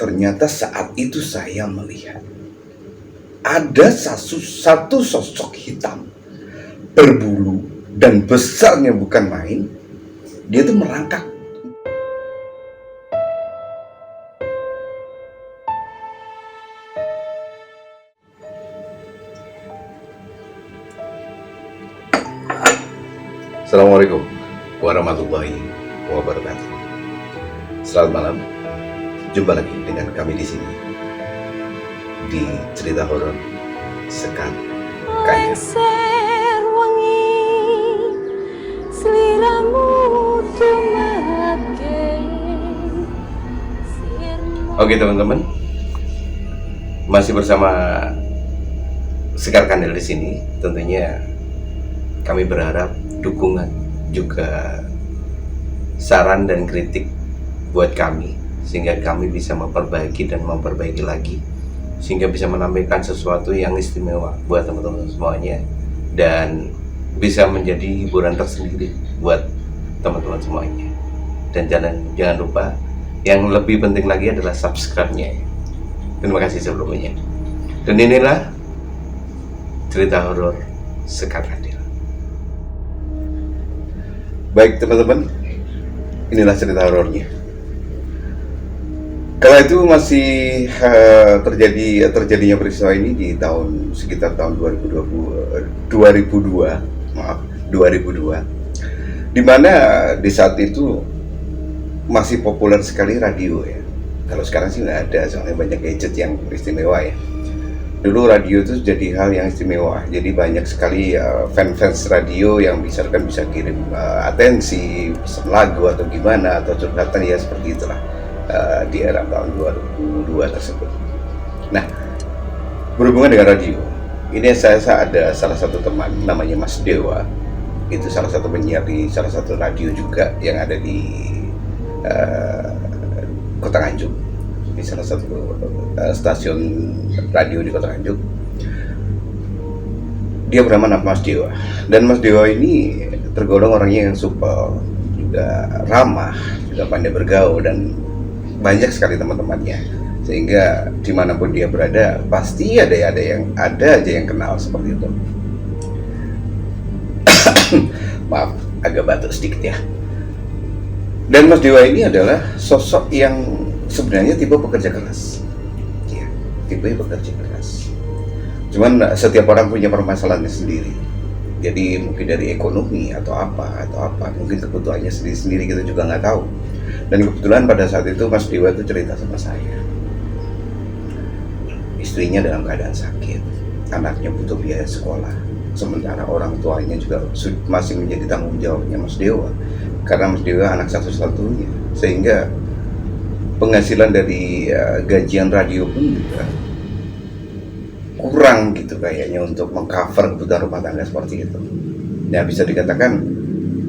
ternyata saat itu saya melihat ada satu sosok hitam berbulu dan besarnya bukan main. Dia tuh merangkak. Assalamualaikum warahmatullahi wabarakatuh. Selamat malam. Jumpa lagi dengan kami di sini di cerita horor Sekar Kanyang. Oke teman-teman, masih bersama Sekar Kandel di sini. Tentunya kami berharap dukungan juga saran dan kritik buat kami, sehingga kami bisa memperbaiki dan memperbaiki lagi, sehingga bisa menampilkan sesuatu yang istimewa buat teman-teman semuanya dan bisa menjadi hiburan tersendiri buat teman-teman semuanya. Dan jangan lupa, yang lebih penting lagi adalah subscribe-nya. Terima kasih sebelumnya. Dan inilah cerita horor Sekar Kandel. Baik teman-teman, inilah cerita horornya. Kala itu masih terjadinya peristiwa ini di sekitar tahun 2002, di mana di saat itu masih populer sekali radio ya. Kalau sekarang sih nggak ada, soalnya banyak gadget yang istimewa ya. Dulu radio itu jadi hal yang istimewa, jadi banyak sekali fans radio yang bisa kirim atensi, pesan lagu atau gimana, atau curhatan ya seperti itulah di era tahun 2002 tersebut. Nah, berhubungan dengan radio, ini saya ada salah satu teman namanya Mas Dewa, itu salah satu penyiar di salah satu radio juga yang ada di Kota Nganjuk, di salah satu stasiun radio di Kota Nganjuk. Dia bernama Mas Dewa, dan Mas Dewa ini tergolong orangnya yang supel, juga ramah, juga pandai bergaul, dan banyak sekali teman-temannya, sehingga dimanapun dia berada pasti ada aja yang kenal seperti itu. Maaf, agak batuk sedikit ya. Dan Mas Dewa ini adalah sosok yang sebenarnya tipe pekerja keras, ya, tipe pekerja keras. Cuman setiap orang punya permasalahannya sendiri. Jadi mungkin dari ekonomi atau apa, mungkin kebutuhannya sendiri kita juga nggak tahu. Dan kebetulan pada saat itu Mas Dewa itu cerita sama saya, istrinya dalam keadaan sakit, anaknya butuh biaya sekolah, sementara orang tuanya juga masih menjadi tanggung jawabnya Mas Dewa, karena Mas Dewa anak satu-satunya, sehingga penghasilan dari gajian radio pun juga kurang gitu kayaknya untuk mengcover kebutuhan rumah tangga seperti itu. Nah, bisa dikatakan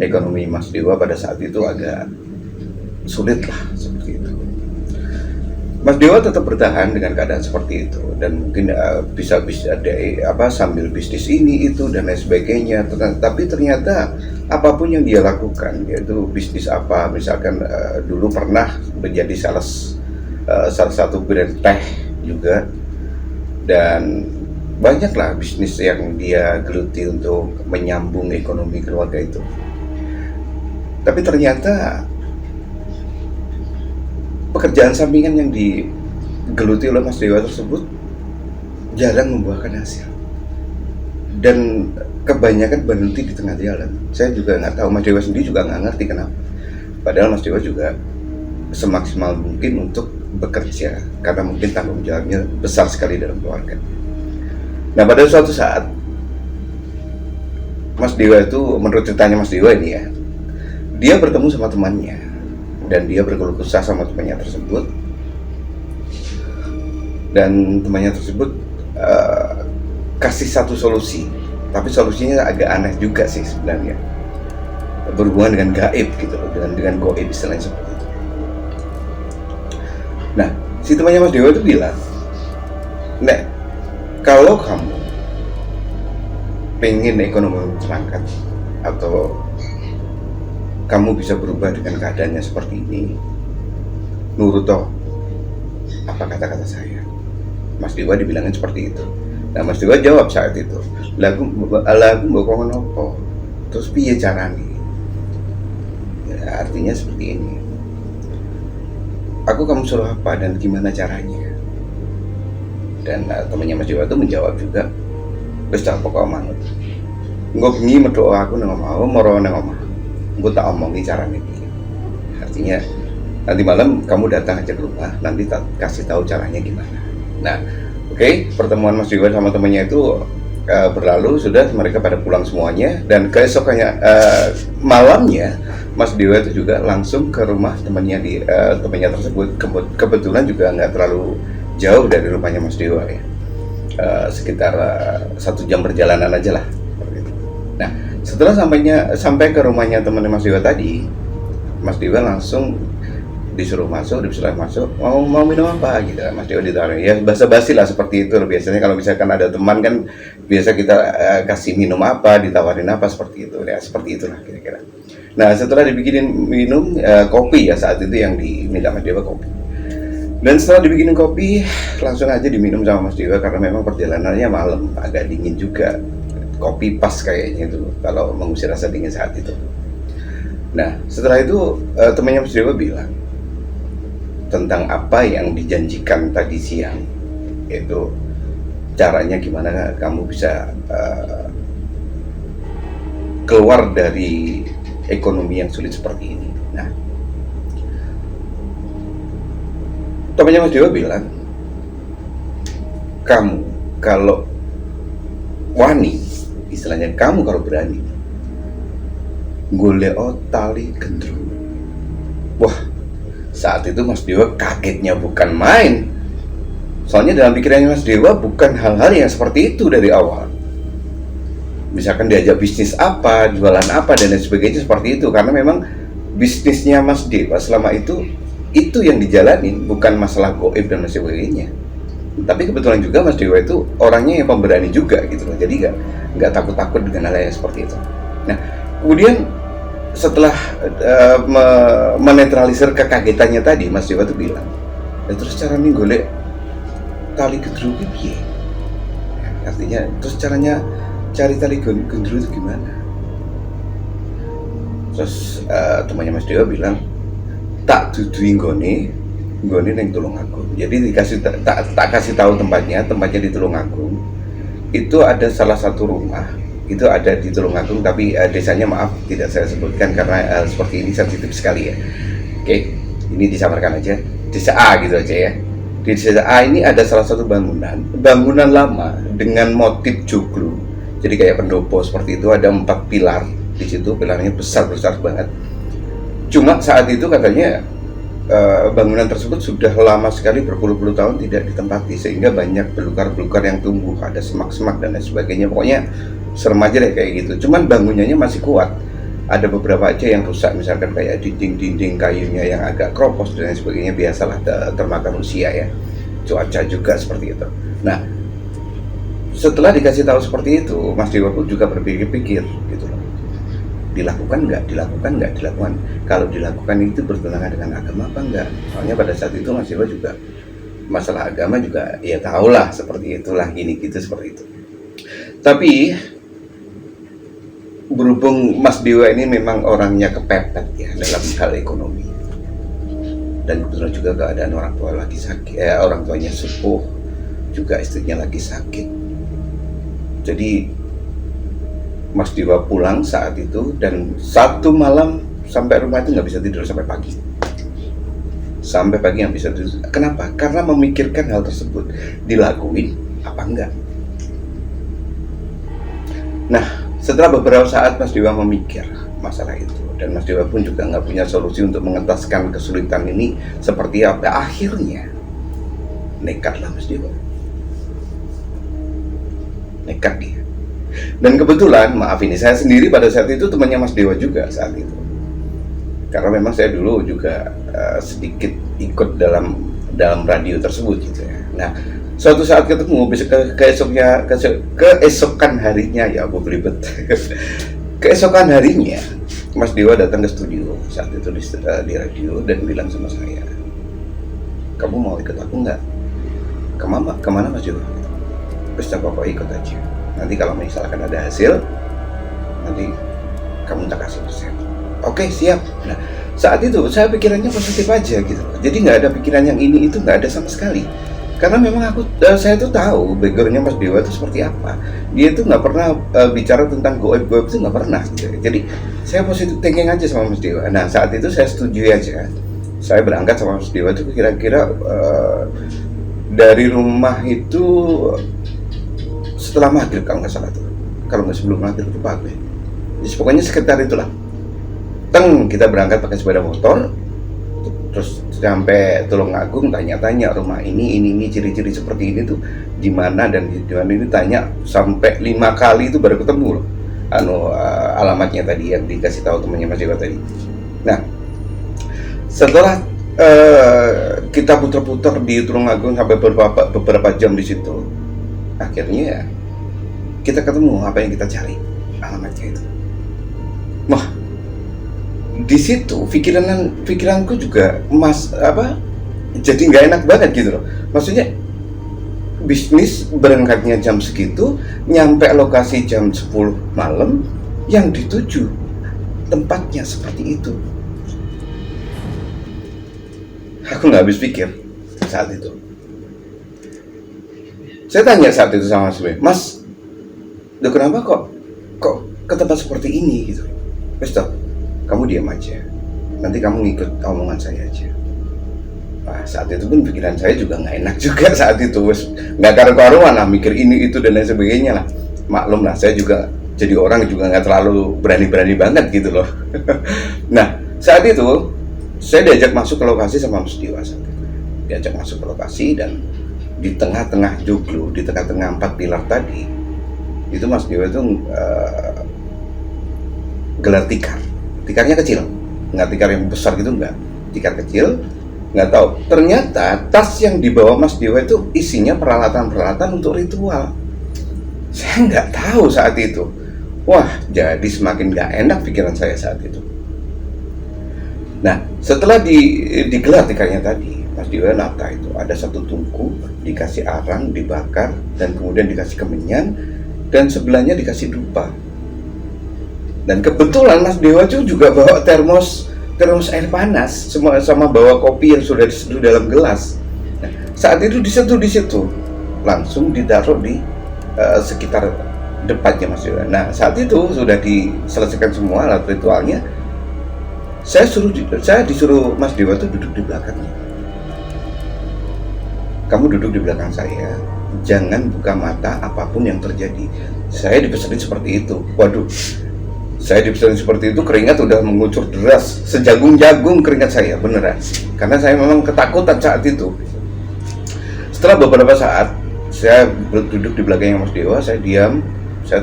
ekonomi Mas Dewa pada saat itu agak sulit lah seperti itu. Mas Dewa tetap bertahan dengan keadaan seperti itu, dan mungkin bisa sambil bisnis ini itu dan lain sebagainya. Tapi ternyata apapun yang dia lakukan, yaitu bisnis apa, misalkan dulu pernah menjadi salah satu brand teh juga, dan banyaklah bisnis yang dia geluti untuk menyambung ekonomi keluarga itu. Tapi ternyata pekerjaan sampingan yang digeluti oleh Mas Dewa tersebut jarang membuahkan hasil, dan kebanyakan berhenti di tengah jalan. Saya juga nggak tahu, Mas Dewa sendiri juga nggak ngerti kenapa. Padahal Mas Dewa juga semaksimal mungkin untuk bekerja, karena mungkin tanggung jawabnya besar sekali dalam keluarga. Nah, pada suatu saat Mas Dewa itu, menurut ceritanya Mas Dewa ini ya, dia bertemu sama temannya, dan dia berkeluh kesah sama temannya tersebut, dan temannya tersebut kasih satu solusi, tapi solusinya agak aneh juga sih sebenarnya, berhubungan dengan gaib gitu loh, dengan goib istilahnya seperti itu. Nah, si temannya Mas Dewa itu bilang, "Nek, kalau kamu pengen ekonomi terangkat, atau kamu bisa berubah dengan keadaannya seperti ini, nurut toh apa kata-kata saya. Mas Dewa dibilangin seperti itu. Nah Mas Dewa jawab saat itu, lagu mbok nopo, terus piye carane? Ya, artinya seperti ini, aku kamu suruh apa dan gimana caranya? Dan temannya Mas Dewa itu menjawab juga, wis tak pokok manut. Engko bengi medhok aku nang omah, moro nang omah. Engko tak omongi carane piye. Artinya nanti malam kamu datang aja ke rumah, nanti tak kasih tahu caranya gimana. Nah, oke, pertemuan Mas Dewa sama temannya itu berlalu, sudah mereka pada pulang semuanya, dan keesokannya malamnya Mas Dewa itu juga langsung ke rumah temannya temannya tersebut. Kebetulan juga nggak terlalu jauh dari rumahnya Mas Dewa ya, sekitar 1 jam perjalanan aja lah. Nah, setelah sampai ke rumahnya temannya Mas Dewa tadi, Mas Dewa langsung disuruh masuk, mau minum apa gitu. Mas Dewa ditawarin, ya basa-basi lah seperti itu. Biasanya kalau misalkan ada teman kan biasa kita kasih minum apa, ditawarin apa, seperti itu ya, seperti itulah kira-kira. Nah setelah dibikinin minum kopi ya, saat itu yang diminta Mas Dewa kopi. Dan setelah dibikinin kopi langsung aja diminum sama Mas Dewa, karena memang perjalanannya malam, agak dingin juga. Kopi pas kayaknya itu kalau mengusir rasa dingin saat itu. Nah setelah itu temannya Mas Dewa bilang tentang apa yang dijanjikan tadi siang, itu caranya gimana kamu bisa keluar dari ekonomi yang sulit seperti ini. Nah, temannya Mas Dewa bilang, kamu kalau wani, istilahnya kamu kalau berani, golek tali gendruwo. Wah, saat itu Mas Dewa kagetnya bukan main. Soalnya dalam pikirannya Mas Dewa bukan hal-hal yang seperti itu dari awal. Misalkan diajak bisnis apa, jualan apa, dan lain sebagainya seperti itu. Karena memang bisnisnya Mas Dewa selama itu yang dijalanin, bukan masalah goib dan lain sebagainya. Tapi kebetulan juga Mas Dewa itu orangnya yang pemberani juga gitu loh. Jadi nggak takut-takut dengan hal yang seperti itu. Nah, kemudian setelah menetralisir kekagetannya tadi, Mas Dewa tuh bilang, ya, terus caranya golek tali gendruwo piye? Artinya terus caranya cari tali gendruwo itu gimana? Terus temannya Mas Dewa bilang, tak dudui nggone ning Tulungagung. Jadi tak kasih tahu tempatnya di Tulungagung. Itu ada salah satu rumah, itu ada di Tulungagung, tapi desanya maaf tidak saya sebutkan karena seperti ini sensitif sekali ya. Oke, ini disamarkan aja, desa A gitu aja ya. Di desa A ini ada salah satu bangunan lama dengan motif joglo. Jadi kayak pendopo seperti itu, ada 4 pilar di situ, pilarnya besar banget. Cuma saat itu katanya bangunan tersebut sudah lama sekali, berpuluh-puluh tahun tidak ditempati, sehingga banyak belukar-belukar yang tumbuh, ada semak-semak dan lain sebagainya. Pokoknya serem aja deh kayak gitu. Cuman bangunannya masih kuat. Ada beberapa aja yang rusak, misalkan kayak dinding-dinding kayunya yang agak kropos dan lain sebagainya. Biasalah termakan usia ya, cuaca juga seperti itu. Nah, setelah dikasih tahu seperti itu, Mas Dewa pun juga berpikir-pikir gitu loh, dilakukan nggak. Kalau dilakukan itu bertentangan dengan agama apa enggak? Soalnya pada saat itu Mas Dewa juga masalah agama juga ya tahulah seperti itulah, gini gitu seperti itu. Tapi berhubung Mas Dewa ini memang orangnya kepepet ya dalam hal ekonomi, dan kebetulan juga keadaan orang tua lagi sakit, orang tuanya sepuh, juga istrinya lagi sakit. Jadi Mas Dewa pulang saat itu, dan satu malam sampai rumah itu nggak bisa tidur sampai pagi. Sampai pagi yang bisa tidur. Kenapa? Karena memikirkan hal tersebut, dilakuin apa enggak. Nah, setelah beberapa saat Mas Dewa memikir masalah itu, dan Mas Dewa pun juga nggak punya solusi untuk mengentaskan kesulitan ini seperti apa. Akhirnya nekatlah Mas Dewa, nekat dia. Dan kebetulan, maaf ini saya sendiri pada saat itu temannya Mas Dewa juga saat itu, karena memang saya dulu juga sedikit ikut dalam radio tersebut gitu ya. Nah, suatu saat ketemu, keesokan harinya ya, aku belibet. Keesokan harinya Mas Dewa datang ke studio saat itu di radio dan bilang sama saya, kamu mau ikut aku nggak? Kemana Mas Dewa? Terus Papa ikut aja. Nanti kalau misalkan ada hasil, nanti kamu tak kasih resep. Oke, siap. Nah, saat itu saya pikirannya positif aja gitu. Jadi nggak ada pikiran yang ini itu, nggak ada sama sekali. Karena memang saya tuh tahu backgroundnya Mas Dewa itu seperti apa. Dia itu nggak pernah bicara tentang goib itu nggak pernah. Gitu. Jadi saya positif thinking aja sama Mas Dewa. Nah, saat itu saya setuju aja. Saya berangkat sama Mas Dewa itu kira-kira dari rumah itu setelah maghrib kalau nggak salah tuh. Kalau nggak sebelum maghrib itu pagi. Jadi pokoknya sekitar itulah. Kita berangkat pakai sepeda motor, terus sampai Tulungagung, tanya-tanya rumah ini ciri-ciri seperti ini tuh di mana dan di mana ini, tanya sampai 5 kali itu baru ketemu loh. Alamatnya tadi yang dikasih tahu temannya Mas Dewa tadi. Nah, setelah kita putar-putar di Tulungagung sampai beberapa jam di situ, akhirnya kita ketemu apa yang kita cari, alamatnya itu. Wah, di situ pikiranku juga jadi nggak enak banget gitu loh. Maksudnya bisnis berangkatnya jam segitu, nyampe lokasi jam 10 malam, yang dituju tempatnya seperti itu. Aku nggak habis pikir saat itu. Saya tanya saat itu sama Mas, kenapa kok ke tempat seperti ini gitu? Stop. Kamu diam aja, nanti kamu ngikut omongan saya aja. Nah, saat itu pun pikiran saya juga nggak enak juga saat itu, nggak karu-karuan lah, mikir ini itu dan lain sebagainya lah. Maklum lah, saya juga jadi orang juga nggak terlalu berani-berani banget gitu loh. Nah, saat itu saya diajak masuk ke lokasi sama Mas Dewa saat itu. Diajak masuk ke lokasi dan di tengah-tengah joglo, di tengah-tengah 4 pilar tadi, itu Mas Dewa itu gelar tikar. Tikarnya kecil, nggak tikar yang besar gitu, nggak, tikar kecil. Nggak tahu, ternyata tas yang dibawa Mas Dewa itu isinya peralatan-peralatan untuk ritual. Saya nggak tahu saat itu. Wah, jadi semakin nggak enak pikiran saya saat itu. Nah, setelah digelar tikarnya tadi, Mas Dewa nata itu ada satu tungku, dikasih arang, dibakar, dan kemudian dikasih kemenyan, dan sebelahnya dikasih dupa. Dan kebetulan Mas Dewa juga bawa termos air panas, sama bawa kopi yang sudah diseduh dalam gelas. Nah, saat itu diseduh di situ, langsung ditaruh di sekitar depannya Mas Dewa. Nah, saat itu sudah diselesaikan semua alat ritualnya. Saya disuruh Mas Dewa itu duduk di belakangnya. Kamu duduk di belakang saya, jangan buka mata apapun yang terjadi. Saya dipesanin seperti itu. Waduh. Saya dipesan seperti itu, keringat udah mengucur deras, sejagung-jagung keringat saya, beneran. Karena saya memang ketakutan saat itu. Setelah beberapa saat, saya duduk di belakangnya Mas Dewa, saya diam, saya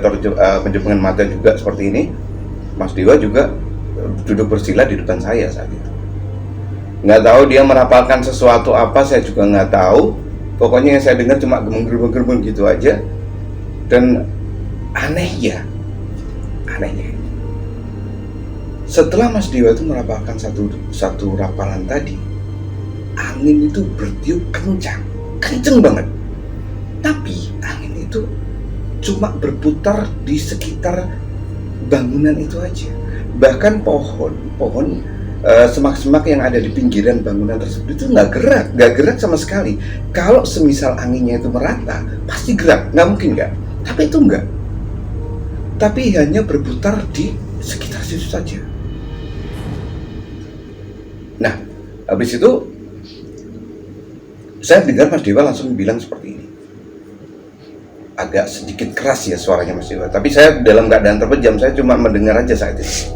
penjepengan mata juga seperti ini. Mas Dewa juga duduk bersila di depan saya saat itu. Nggak tahu dia merapalkan sesuatu apa, saya juga nggak tahu. Pokoknya yang saya dengar cuma gemeng-gemeng gitu aja. Dan anehnya, setelah Mas Dewa itu merapalkan satu rapalan tadi, angin itu bertiup kenceng banget. Tapi angin itu cuma berputar di sekitar bangunan itu aja. Bahkan pohon semak-semak yang ada di pinggiran bangunan tersebut itu nggak gerak sama sekali. Kalau semisal anginnya itu merata, pasti gerak, nggak mungkin nggak. Tapi itu nggak. Tapi hanya berputar di sekitar situ saja. Nah, habis itu saya dengar Mas Dewa langsung bilang seperti ini. Agak sedikit keras ya suaranya Mas Dewa, tapi saya dalam keadaan terpejam, saya cuma mendengar aja saat itu.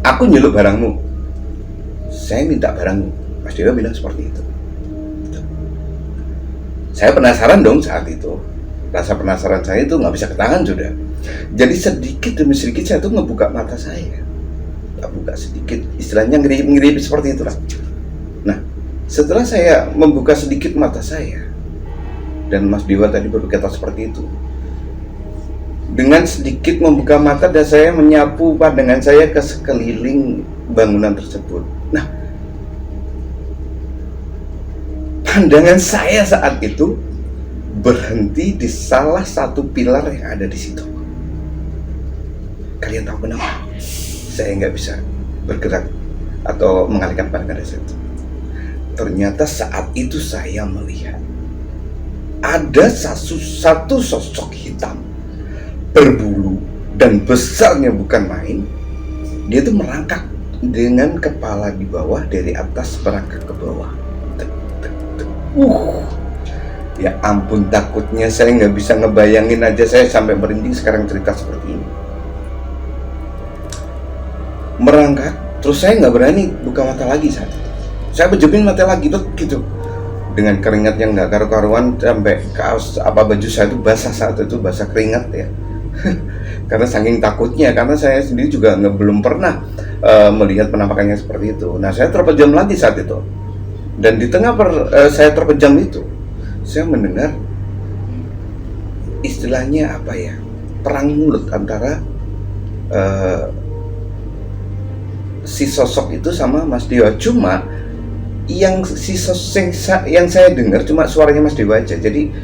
Aku nyeluk barangmu, saya minta barangmu. Mas Dewa bilang seperti itu. Saya penasaran dong saat itu. Rasa penasaran saya itu nggak bisa ketahan sudah. Jadi sedikit demi sedikit saya tuh ngebuka mata saya. Buka sedikit, istilahnya ngirip seperti itulah. Nah, setelah saya membuka sedikit mata saya, dan Mas Dewa tadi berkata seperti itu, dengan sedikit membuka mata dan saya menyapu pandangan saya ke sekeliling bangunan tersebut. Nah, Pandangan saya saat itu berhenti di salah satu pilar yang ada di situ. Kalian tahu kenapa? Saya nggak bisa bergerak atau mengalihkan pandangan dari situ. Ternyata saat itu saya melihat ada satu sosok hitam berbulu dan besarnya bukan main. Dia tuh merangkak dengan kepala di bawah, dari atas merangkak ke bawah. Ya ampun, takutnya saya nggak bisa ngebayangin aja, saya sampai merinding sekarang cerita seperti ini. Merangkak, terus saya nggak berani buka mata lagi saat itu. Saya pejepin mata lagi tuh gitu, dengan keringat yang nggak karu-karuan, sampai kaos baju saya itu basah saat itu, basah keringat ya. Karena saking takutnya, karena saya sendiri juga belum pernah melihat penampakannya seperti itu. Nah, saya terpejam lagi saat itu, dan di tengah saya terpejam itu, saya mendengar istilahnya apa ya, perang mulut antara si sosok itu sama Mas Dewa. Cuma yang yang saya dengar cuma suaranya Mas Dewa aja. Jadi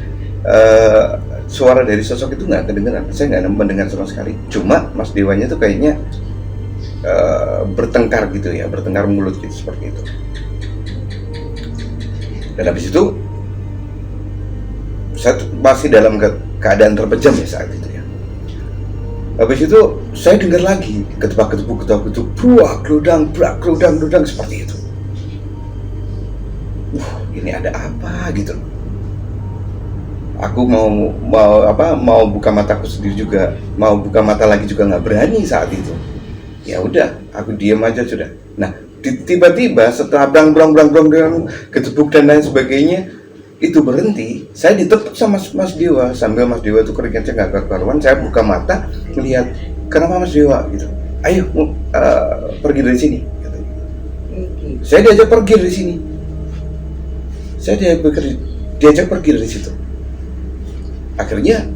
suara dari sosok itu nggak kedengeran, saya nggak mendengar sama sekali. Cuma Mas Dewanya tuh kayaknya bertengkar gitu ya, bertengkar mulut gitu, seperti itu. Dan habis itu saya masih dalam keadaan terpejam ya saat itu ya. Habis itu saya dengar lagi ketebak-ketebuk, brak gludang seperti itu. Ini ada apa gitu. Aku mau buka mataku sendiri juga, mau buka mata lagi juga nggak berani saat itu. Ya udah, aku diam aja sudah. Nah, tiba-tiba setelah brang ketebuk dan lain sebagainya itu berhenti, saya ditepuk sama Mas Dewa, sambil Mas Dewa itu keringatnya nggak karuan. Saya buka mata, melihat, kenapa Mas Dewa gitu? Ayo pergi dari sini. Saya diajak pergi dari sini. Saya diajak pergi dari situ. Akhirnya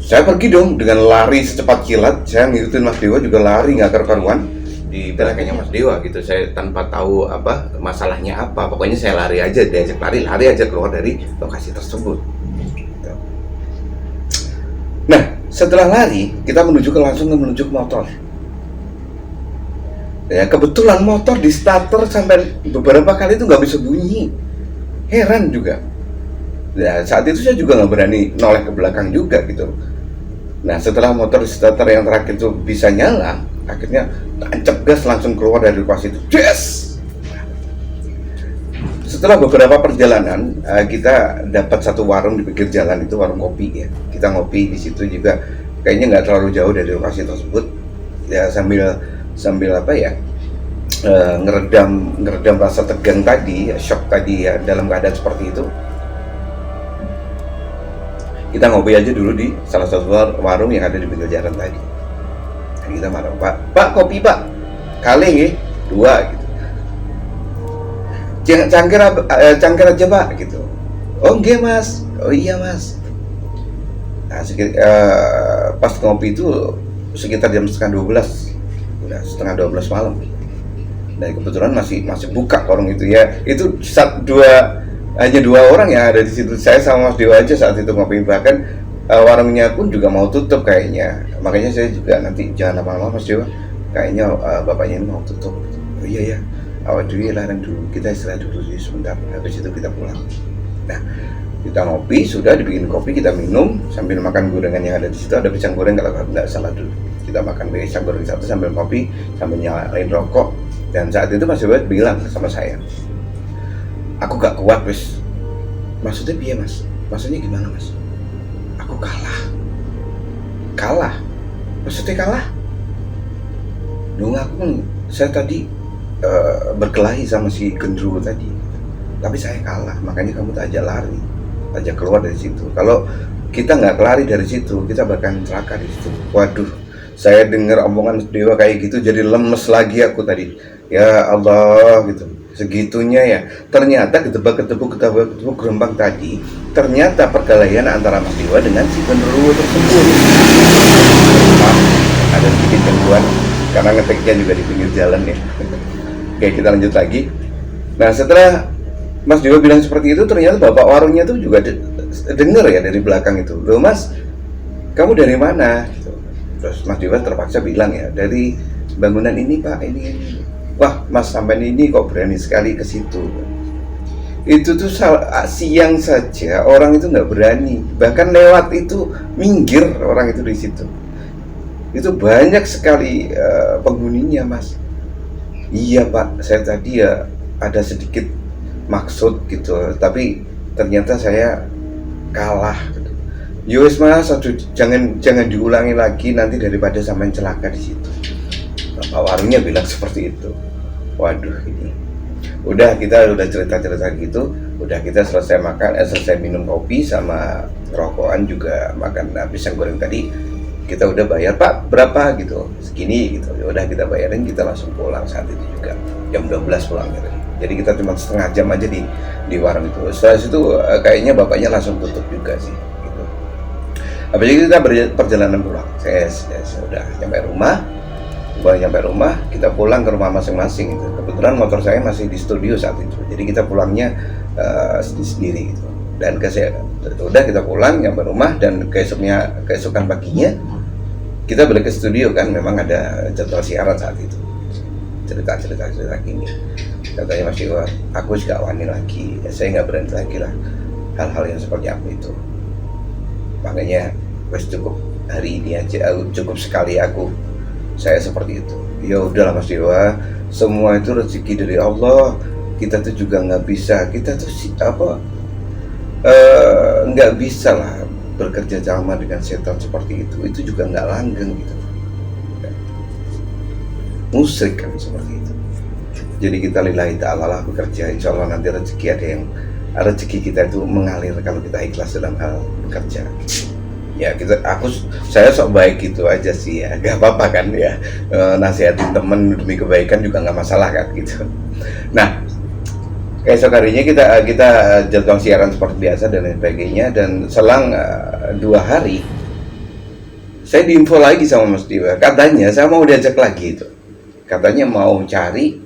saya pergi dong dengan lari secepat kilat. Saya ngikutin Mas Dewa juga lari nggak karuan di belakangnya Mas Dewa gitu. Saya tanpa tahu apa masalahnya apa. Pokoknya saya lari aja, diajak lari aja keluar dari lokasi tersebut. Nah, setelah lari kita langsung menuju ke motor. Ya, kebetulan motor di starter sampai beberapa kali itu nggak bisa bunyi. Heran juga. Ya, saat itu saya juga nggak berani noleh ke belakang juga gitu. Nah, setelah motor di starter yang terakhir itu bisa nyala, akhirnya tancap gas langsung keluar dari lokasi itu. Yes! Setelah beberapa perjalanan, kita dapat satu warung di pinggir jalan, itu warung kopi ya. Kita ngopi di situ juga, kayaknya nggak terlalu jauh dari lokasi tersebut. Ya sambil apa ya, ngeredam rasa tegang tadi, shock tadi ya, dalam keadaan seperti itu. Kita ngopi aja dulu di salah satu warung yang ada di pinggir jalan tadi. Dan kita marah, Pak kopi Pak, kaleng ya, 2 gitu. Cangkir aja Pak gitu. Oh enggak Mas, oh iya Mas. Nah, pas ngopi itu sekitar jam setengah 12, udah setengah 12 malam. Dan kebetulan masih buka warung itu ya. Itu hanya 2 orang yang ada di situ. Saya sama Mas Dewa aja saat itu ngopi. Bahkan warungnya pun juga mau tutup kayaknya. Makanya saya juga nanti jangan lama-lama Mas Dewa. Kayaknya bapaknya ini mau tutup. Oh iya ya, awal dulu ya, larang dulu. Kita istirahat dulu sebentar. Habis itu kita pulang. Nah, kita ngopi, sudah dibikin kopi, kita minum sambil makan gorengan yang ada di situ. Ada pisang goreng kalau nggak salah dulu. Kita makan pisang goreng satu sambil kopi, sambil nyalain rokok. Dan saat itu Mas Dewa bilang sama saya, aku gak kuat wis. Maksudnya piye Mas? Maksudnya gimana Mas? Aku kalah? Maksudnya kalah? Dong saya tadi berkelahi sama si gendruwo tadi. Tapi saya kalah, makanya kamu tak ajak keluar dari situ. Kalau kita nggak lari dari situ, kita bakal celaka di situ. Waduh, saya dengar omongan Dewa kayak gitu jadi lemes lagi aku tadi. Ya Allah gitu. Segitunya ya. Ternyata ketebak-ketebuk gerembang tadi, ternyata perkelahian antara Mas Dewa dengan si gendruwo tersebut. Ada sedikit gangguan karena ngeteknya juga di pinggir jalan ya. Oke, kita lanjut lagi. Nah, setelah Mas Dewa bilang seperti itu, ternyata bapak warungnya tuh juga denger ya dari belakang itu, loh mas, kamu dari mana? Gitu. Terus Mas Dewa terpaksa bilang ya, dari bangunan ini pak, ini. Wah mas, sampai ini kok berani sekali ke situ. Itu tuh siang saja orang itu nggak berani, bahkan lewat itu minggir orang itu di situ. Itu banyak sekali penghuninya mas. Iya pak, saya tadi ya ada sedikit maksud gitu, tapi ternyata saya kalah. Yowes mas, aduh, jangan diulangi lagi nanti daripada sampai celaka di situ. Bapak warungnya bilang seperti itu. Waduh, ini udah kita udah cerita gitu, udah kita selesai makan, selesai minum kopi sama rokokan juga, makan pisang goreng tadi, kita udah bayar pak berapa gitu, segini gitu, ya udah kita bayarin, kita langsung pulang saat itu juga jam 12 pulangnya tadi. Jadi kita cuma setengah jam aja di warung itu. Setelah itu kayaknya bapaknya langsung tutup juga sih gitu. Habis itu kita perjalanan pulang. Saya udah nyampe rumah, kita pulang ke rumah masing-masing gitu. Kebetulan motor saya masih di studio saat itu, jadi kita pulangnya sendiri gitu. Dan udah kita pulang nyampe rumah, dan keesokan paginya kita balik ke studio kan, memang ada jadwal siaran saat itu. Cerita gini, katanya Mas Dewa, aku gak wani lagi, saya nggak berani lagi lah hal-hal yang seperti apa itu. Makanya wes cukup hari ini aja, cukup sekali saya seperti itu. Ya udahlah Mas Dewa, semua itu rezeki dari Allah. Kita tuh juga nggak bisa, kita tuh nggak bisa lah bekerja sama dengan setan seperti itu juga nggak langgeng gitu. Musyrik kan seperti itu. Jadi kita lillahi ta'ala lah bekerja, insya Allah nanti rezeki kita itu mengalir kalau kita ikhlas dalam hal bekerja. Ya saya sok baik gitu aja sih ya, gak apa-apa kan ya, nasihatin temen demi kebaikan juga nggak masalah kan gitu. Nah, esok harinya kita jadwal siaran seperti biasa dan lain sebagainya, dan selang 2 hari saya diinfo lagi sama Mas Dewa, katanya saya mau diajak lagi itu, katanya mau cari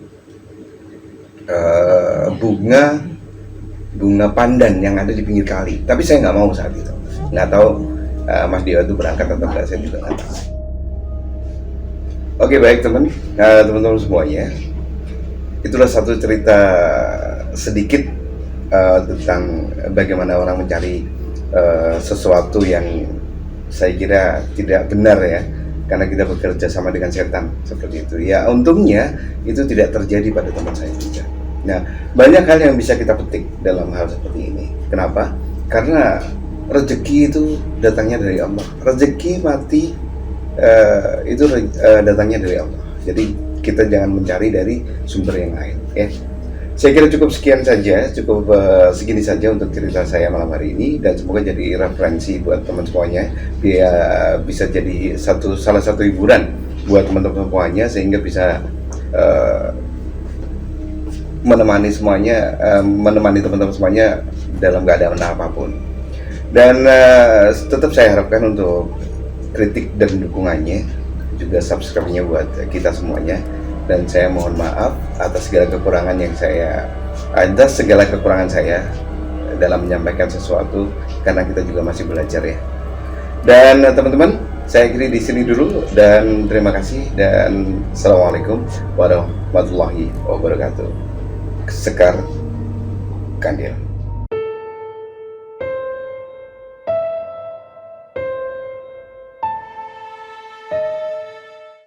bunga pandan yang ada di pinggir kali, tapi saya nggak mau saat itu, nggak tahu Mas Dewa itu berangkat atau enggak, saya juga nggak tahu. Oke, baik teman-teman semuanya, itulah satu cerita sedikit tentang bagaimana orang mencari sesuatu yang saya kira tidak benar ya, karena kita bekerja sama dengan setan seperti itu. Ya untungnya itu tidak terjadi pada teman saya juga. Nah, banyak hal yang bisa kita petik dalam hal seperti ini. Kenapa? Karena rezeki itu datangnya dari Allah. Rezeki mati itu datangnya dari Allah. Jadi kita jangan mencari dari sumber yang lain ya. Saya kira cukup segini saja untuk cerita saya malam hari ini, dan semoga jadi referensi buat teman semuanya, biar bisa jadi salah satu hiburan buat teman-teman semuanya, sehingga bisa menemani teman-teman semuanya dalam keadaan apapun. Dan tetap saya harapkan untuk kritik dan dukungannya, juga subscribe-nya buat kita semuanya. Dan saya mohon maaf atas segala kekurangan saya dalam menyampaikan sesuatu, karena kita juga masih belajar ya. Dan teman-teman, saya akhiri di sini dulu, dan terima kasih, dan assalamualaikum warahmatullahi wabarakatuh. Sekar Kandil.